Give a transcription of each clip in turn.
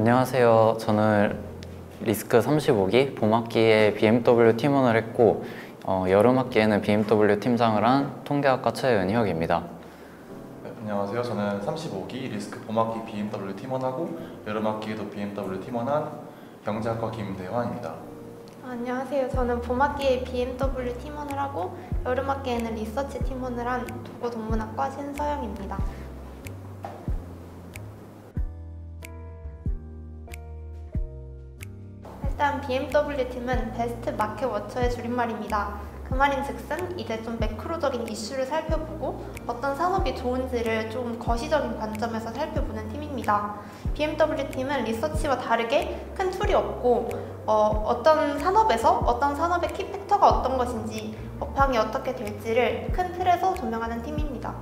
안녕하세요. 저는 리스크 35기 봄학기에 BMW 팀원을 했고 여름학기에는 BMW 팀장을 한 통계학과 최은혁입니다. 네, 안녕하세요. 저는 35기 리스크 봄학기 BMW 팀원하고 여름학기에도 BMW 팀원한 경제학과 김대환입니다. 안녕하세요. 저는 봄학기에 BMW 팀원을 하고 여름학기에는 리서치 팀원을 한 도고동문학과 신서영입니다. 일단 BMW 팀은 베스트 마켓 워처의 줄임말입니다. 그 말인즉슨 이제 좀 매크로적인 이슈를 살펴보고 어떤 산업이 좋은지를 좀 거시적인 관점에서 살펴보는 팀입니다. BMW 팀은 리서치와 다르게 큰 툴이 없고 어떤 산업의 키팩터가 어떤 것인지 업황이 어떻게 될지를 큰 틀에서 조명하는 팀입니다.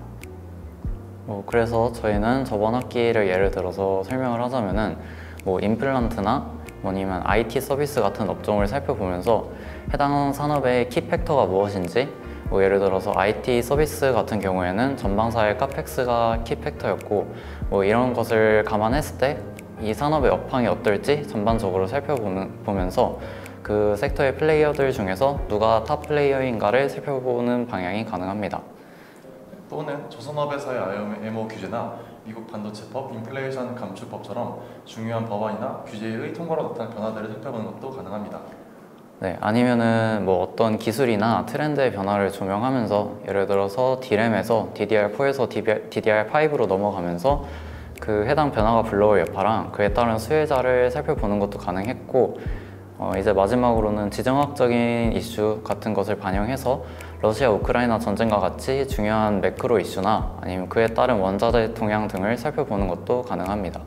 그래서 저희는 저번 학기를 예를 들어서 설명을 하자면은 임플란트나 아니면 IT 서비스 같은 업종을 살펴보면서 해당 산업의 키팩터가 무엇인지 예를 들어서 IT 서비스 같은 경우에는 전방사의 카펙스가 키팩터였고 이런 것을 감안했을 때 이 산업의 업황이 어떨지 전반적으로 살펴보면서 그 섹터의 플레이어들 중에서 누가 탑 플레이어인가를 살펴보는 방향이 가능합니다. 또는 조선업에서의 IMO 규제나 미국 반도체법, 인플레이션 감축법처럼 중요한 법안이나 규제의 통과로 나타난 변화들을 살펴보는 것도 가능합니다. 네, 아니면은 어떤 기술이나 트렌드의 변화를 조명하면서 예를 들어서 D램에서 DDR4에서 DDR5로 넘어가면서 그 해당 변화가 불러올 여파랑 그에 따른 수혜자를 살펴보는 것도 가능했고 이제 마지막으로는 지정학적인 이슈 같은 것을 반영해서 러시아 우크라이나 전쟁과 같이 중요한 매크로 이슈나 아니면 그에 따른 원자재 동향 등을 살펴보는 것도 가능합니다.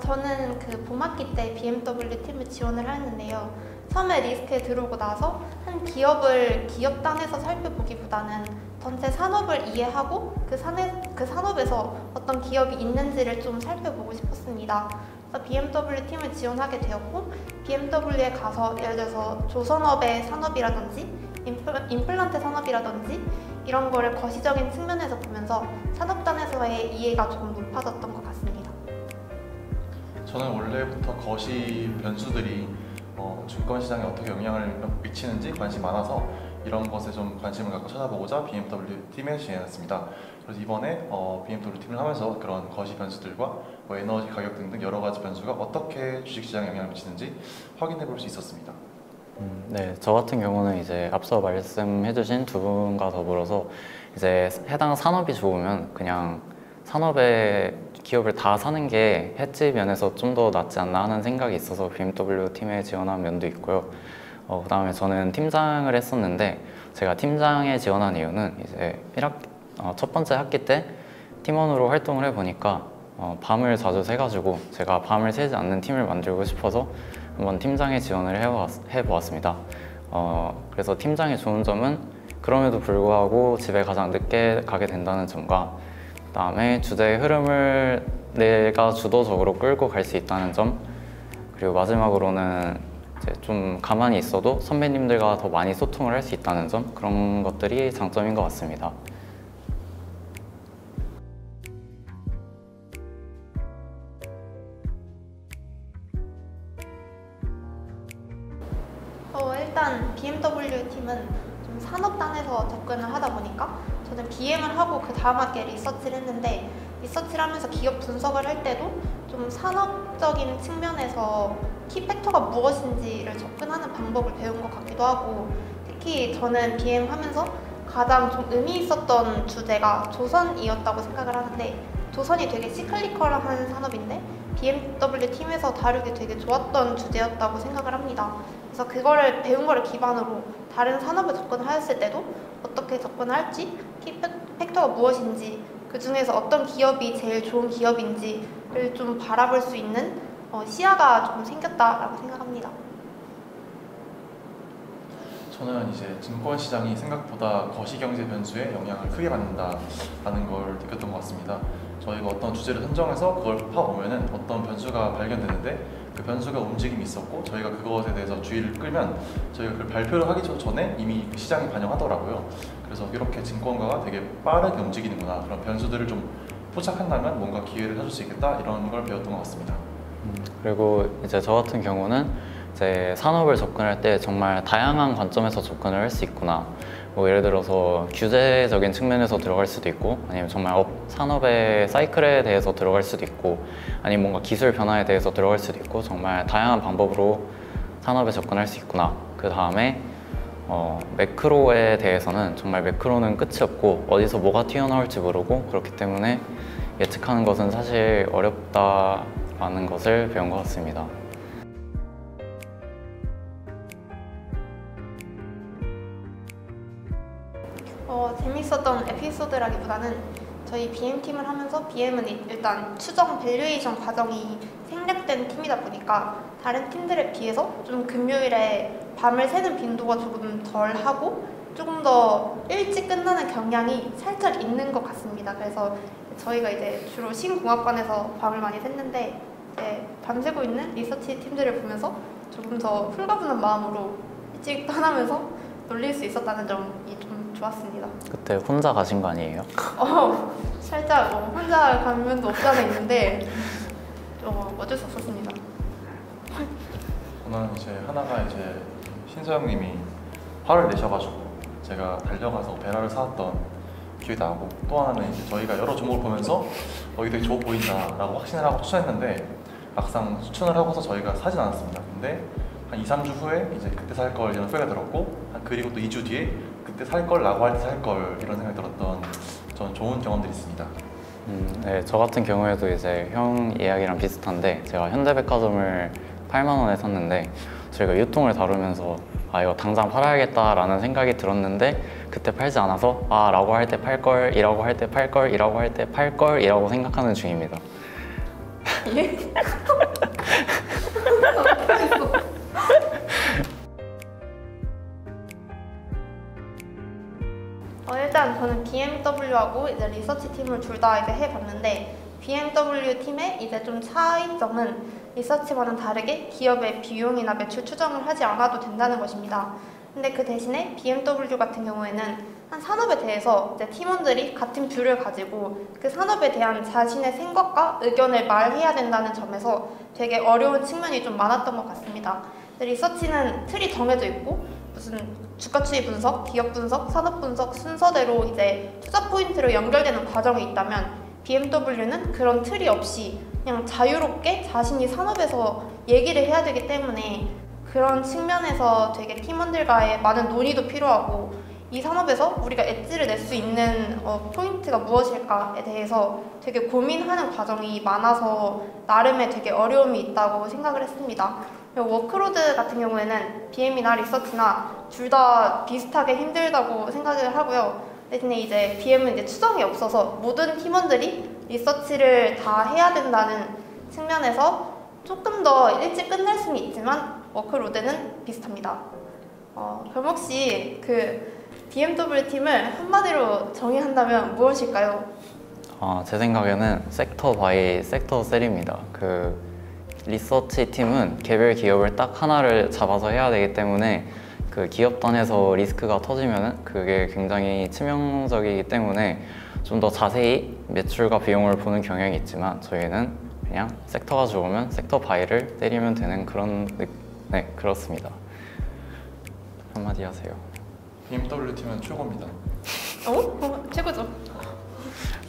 저는 그 봄학기 때 BMW 팀을 지원을 했는데요. 처음에 리스크에 들어오고 나서 한 기업을 기업단에서 살펴보기보다는 전체 산업을 이해하고 그 산업에서 어떤 기업이 있는지를 좀 살펴보고 싶었습니다. 그래서 BMW 팀을 지원하게 되었고 BMW에 가서 예를 들어서 조선업의 산업이라든지 임플란트 산업이라든지 이런 거를 거시적인 측면에서 보면서 산업단에서의 이해가 좀 높아졌던 것 같습니다. 저는 원래부터 거시 변수들이 증권시장에 어떻게 영향을 미치는지 관심이 많아서 이런 것에 좀 관심을 갖고 찾아보고자 BMW 팀에 지원했습니다. 그래서 이번에 BMW 팀을 하면서 그런 거시 변수들과 에너지 가격 등등 여러 가지 변수가 어떻게 주식시장에 영향을 미치는지 확인해 볼 수 있었습니다. 네, 저 같은 경우는 이제 앞서 말씀해주신 두 분과 더불어서 이제 해당 산업이 좋으면 그냥 산업의 기업을 다 사는 게 해지 면에서 좀 더 낫지 않나 하는 생각이 있어서 BMW 팀에 지원한 면도 있고요. 그 다음에 저는 팀장을 했었는데 제가 팀장에 지원한 이유는 이제 첫 번째 학기 때 팀원으로 활동을 해보니까 밤을 자주 새가지고 제가 밤을 새지 않는 팀을 만들고 싶어서 한번 팀장에 지원을 해보았습니다. 그래서 팀장의 좋은 점은 그럼에도 불구하고 집에 가장 늦게 가게 된다는 점과 그 다음에 주제의 흐름을 내가 주도적으로 끌고 갈 수 있다는 점, 그리고 마지막으로는 이제 좀 가만히 있어도 선배님들과 더 많이 소통을 할 수 있다는 점, 그런 것들이 장점인 것 같습니다. 일단 BMW 팀은 좀 산업단에서 접근을 하다 보니까 저는 BM을 하고 그 다음 학기에 리서치를 했는데 리서치를 하면서 기업 분석을 할 때도 좀 산업적인 측면에서 키팩터가 무엇인지를 접근하는 방법을 배운 것 같기도 하고 특히 저는 BM 하면서 가장 좀 의미 있었던 주제가 조선이었다고 생각을 하는데 조선이 되게 시클리컬한 산업인데 BMW 팀에서 다루기 되게 좋았던 주제였다고 생각을 합니다. 그래서 그거를 배운 거를 기반으로 다른 산업에 접근하였을 때도 어떻게 접근할지, 키팩터가 무엇인지, 그 중에서 어떤 기업이 제일 좋은 기업인지를 좀 바라볼 수 있는 시야가 좀 생겼다라고 생각합니다. 저는 이제 증권시장이 생각보다 거시경제 변수에 영향을 크게 받는다라는 걸 느꼈던 것 같습니다. 저희가 어떤 주제를 선정해서 그걸 파보면은 어떤 변수가 발견되는데 그 변수가 움직임이 있었고 저희가 그것에 대해서 주의를 끌면 저희가 그 발표를 하기 전에 이미 그 시장이 반영하더라고요. 그래서 이렇게 증권가가 되게 빠르게 움직이는구나, 그런 변수들을 좀 포착한다면 뭔가 기회를 찾을 수 있겠다, 이런 걸 배웠던 것 같습니다. 그리고 이제 저 같은 경우는 이제 산업을 접근할 때 정말 다양한 관점에서 접근을 할 수 있구나. 뭐 예를 들어서 규제적인 측면에서 들어갈 수도 있고, 아니면 정말 산업의 사이클에 대해서 들어갈 수도 있고, 아니면 뭔가 기술 변화에 대해서 들어갈 수도 있고, 정말 다양한 방법으로 산업에 접근할 수 있구나. 그 다음에 매크로에 대해서는 정말 매크로는 끝이 없고 어디서 뭐가 튀어나올지 모르고, 그렇기 때문에 예측하는 것은 사실 어렵다라는 것을 배운 것 같습니다. 재밌었던 에피소드라기보다는 저희 BM팀을 하면서 BM은 일단 추정 밸류에이션 과정이 생략된 팀이다 보니까 다른 팀들에 비해서 좀 금요일에 밤을 새는 빈도가 조금 덜하고 조금 더 일찍 끝나는 경향이 살짝 있는 것 같습니다. 그래서 저희가 이제 주로 신공학관에서 밤을 많이 샜는데 이제 밤새고 있는 리서치 팀들을 보면서 조금 더 홀가분한 마음으로 일찍 떠나면서 놀릴 수 있었다는 점이 좀 좋았습니다. 그때 혼자 가신 거 아니에요? 살짝 혼자 간 면도 없지 않아 있는데 어쩔 수 없었습니다. 저는 이제 하나가 이제 신서영님이 화를 내셔가지고 제가 달려가서 베라를 사왔던 기억이 나고, 또 하나는 이제 저희가 여러 종목을 보면서 이게 되게 좋아 보인다라고 확신을 하고 추천했는데 막상 추천을 하고서 저희가 사진 않았습니다. 근데 한 2, 3주 후에 이제 그때 살 걸 이런 소리가 들었고, 그리고 또 2주 뒤에 그때 살 걸 라고 할 때 살 걸 이런 생각이 들었던 저는 좋은 경험들이 있습니다. 네, 저 같은 경우에도 이제 형 이야기랑 비슷한데, 제가 현대백화점을 8만 원에 샀는데 저희가 유통을 다루면서 이거 당장 팔아야겠다라는 생각이 들었는데, 그때 팔지 않아서 라고 할 때 팔걸, 이라고 할 때 팔걸, 이라고 할 때 팔걸, 이라고 생각하는 중입니다. 예? 일단 저는 BMW하고 이제 리서치 팀을 둘 다 이제 해봤는데, BMW 팀의 이제 좀 차이점은 리서치와는 다르게 기업의 비용이나 매출 추정을 하지 않아도 된다는 것입니다. 근데 그 대신에 BMW 같은 경우에는 한 산업에 대해서 이제 팀원들이 같은 뷰를 가지고 그 산업에 대한 자신의 생각과 의견을 말해야 된다는 점에서 되게 어려운 측면이 좀 많았던 것 같습니다. 리서치는 틀이 정해져 있고 무슨 주가 추이 분석, 기업 분석, 산업 분석 순서대로 이제 투자 포인트로 연결되는 과정이 있다면, BMW는 그런 틀이 없이 그냥 자유롭게 자신이 산업에서 얘기를 해야 되기 때문에 그런 측면에서 되게 팀원들과의 많은 논의도 필요하고, 이 산업에서 우리가 엣지를 낼 수 있는 포인트가 무엇일까에 대해서 되게 고민하는 과정이 많아서 나름의 되게 어려움이 있다고 생각을 했습니다. 워크로드 같은 경우에는 BM이나 리서치나 둘 다 비슷하게 힘들다고 생각을 하고요. 대신에 이제 BM은 이제 추정이 없어서 모든 팀원들이 리서치를 다 해야 된다는 측면에서 조금 더 일찍 끝낼 수는 있지만 워크로드는 비슷합니다. 그럼 혹시 그 BMW 팀을 한마디로 정의한다면 무엇일까요? 제 생각에는 섹터 바이 섹터 셀입니다. 그 리서치 팀은 개별 기업을 딱 하나를 잡아서 해야 되기 때문에 그 기업 단에서 리스크가 터지면 그게 굉장히 치명적이기 때문에 좀 더 자세히 매출과 비용을 보는 경향이 있지만, 저희는 그냥 섹터가 좋으면 섹터 바이를 때리면 되는 그런, 네, 그렇습니다. 한마디 하세요. BMW 팀은 최고입니다. 최고죠.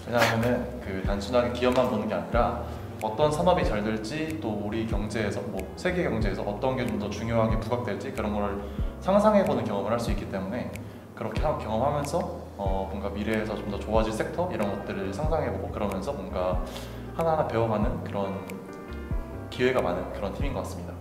왜냐하면은 그 단순하게 기업만 보는 게 아니라 어떤 산업이 잘 될지, 또 우리 경제에서 세계 경제에서 어떤 게 좀 더 중요하게 부각될지 그런 걸 상상해보는 경험을 할 수 있기 때문에, 그렇게 경험하면서 뭔가 미래에서 좀 더 좋아질 섹터 이런 것들을 상상해보고, 그러면서 뭔가 하나하나 배워가는 그런 기회가 많은 그런 팀인 것 같습니다.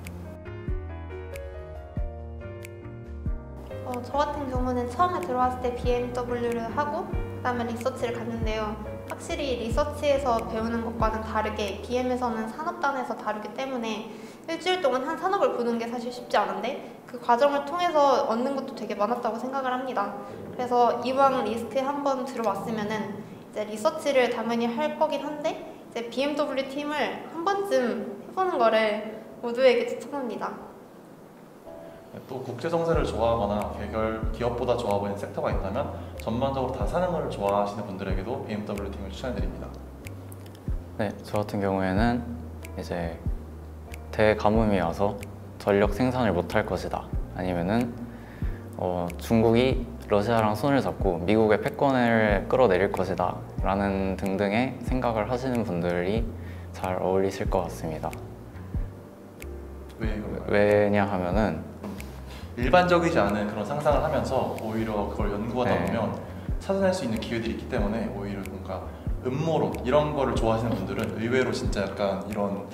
저 같은 경우는 처음에 들어왔을 때 BMW를 하고 그다음에 리서치를 갔는데요. 확실히 리서치에서 배우는 것과는 다르게 BM에서는 산업단에서 다루기 때문에 일주일 동안 한 산업을 보는 게 사실 쉽지 않은데, 그 과정을 통해서 얻는 것도 되게 많았다고 생각을 합니다. 그래서 이왕 리스크에 한번 들어왔으면은 이제 리서치를 당연히 할 거긴 한데, 이제 BMW 팀을 한 번쯤 해보는 거를 모두에게 추천합니다. 또 국제 정세를 좋아하거나 기업보다 좋아 보이는 섹터가 있다면 전반적으로 다 사는 걸 좋아하시는 분들에게도 BMW 팀을 추천해드립니다. 네, 저 같은 경우에는 이제 대가뭄이 와서 전력 생산을 못할 것이다. 아니면은 중국이 러시아랑 손을 잡고 미국의 패권을 끌어내릴 것이다. 라는 등등의 생각을 하시는 분들이 잘 어울리실 것 같습니다. 왜 그런가요? 왜냐하면은 일반적이지 않은 그런 상상을 하면서 오히려 그걸 연구하다 네. 보면 찾아낼 수 있는 기회들이 있기 때문에 오히려 뭔가 음모론 이런 거를 좋아하시는 분들은 의외로 진짜 약간 이런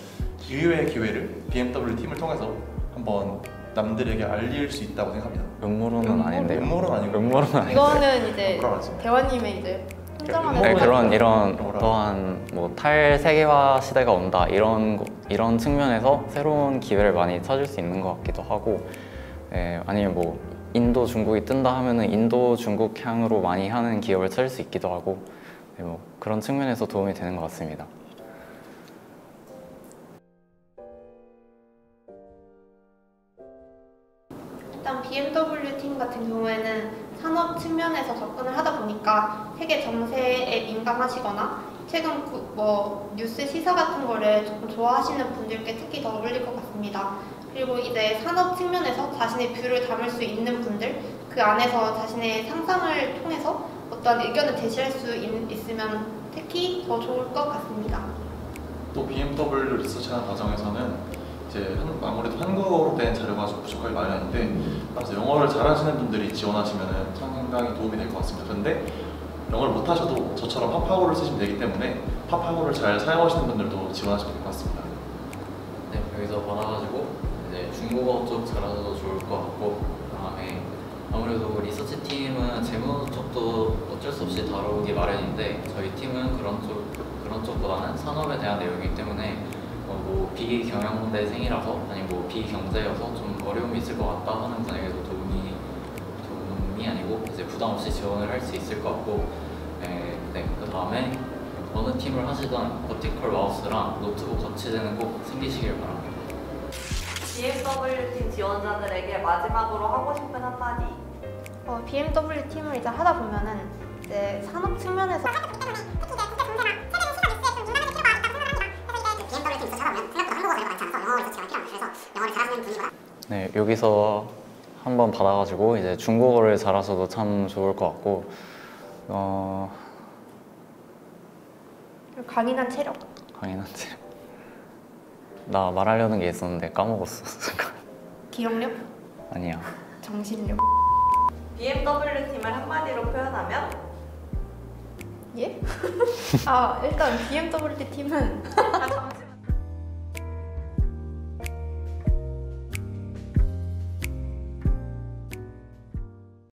의외의 기회를 BMW 팀을 통해서 한번 남들에게 알릴 수 있다고 생각합니다. 음모론은 아닌데요. 음모론 아니고 음모론은 아니고. 이거는 이제 뭐라 하지? 대화님의 이제 혼자만의 네, 음모론. 그런 이런 뭐라 또한 뭐 탈세계화 시대가 온다 이런 측면에서 새로운 기회를 많이 찾을 수 있는 것 같기도 하고, 아니면 뭐 인도 중국이 뜬다 하면은 인도 중국 향으로 많이 하는 기업을 찾을 수 있기도 하고, 뭐 그런 측면에서 도움이 되는 것 같습니다. 일단 BMW 팀 같은 경우에는 산업 측면에서 접근을 하다 보니까 세계 정세에 민감하시거나 최근 뉴스 시사 같은 거를 조금 좋아하시는 분들께 특히 더 어울릴 것 같습니다. 그리고 이제 산업 측면에서 자신의 뷰를 담을 수 있는 분들, 그 안에서 자신의 상상을 통해서 어떠한 의견을 제시할 수 있으면 특히 더 좋을 것 같습니다. 또 BMW 리서치하는 과정에서는 이제 아무래도 한국어로 된 자료가 좀 부족하기 마련인데, 그래서 영어를 잘하시는 분들이 지원하시면 상당히 도움이 될 것 같습니다. 그런데 영어를 못하셔도 저처럼 파파고를 쓰시면 되기 때문에 파파고를 잘 사용하시는 분들도 지원하시면 될 것 같습니다. 네, 여기서 받아가지고 이제 중국어 쪽 잘하셔도 좋을 것 같고, 그다음에 아무래도 리서치 팀은 재무 쪽도 어쩔 수 없이 다루기 마련인데, 저희 팀은 그런 쪽보다는 산업에 대한 내용이기 때문에 뭐 비경영대생이라서 아니면 뭐 비경제여서 좀 어려움이 있을 것 같다 하는 분에게도 도움이 아니고 이제 부담 없이 지원을 할 수 있을 것 같고, 그 다음에 어느 팀을 하시던 버티컬 마우스랑 노트북 거치대는 꼭 챙기시길 바랍니다. BMW 팀 지원자들에게 마지막으로 하고 싶은 한마디. BMW 팀을 이제 하다 보면은 이제 산업 측면에서 네, 여기서 한번 받아가지고 이제 중국어를 잘하셔도 참 좋을 것 같고, 강인한 체력, 강인한지 나 말하려는 게 있었는데 까먹었어. 기억력, 아니야. 정신력. BMW 팀을 한마디로 표현하면? 예? 일단 BMW 팀은 잠시만.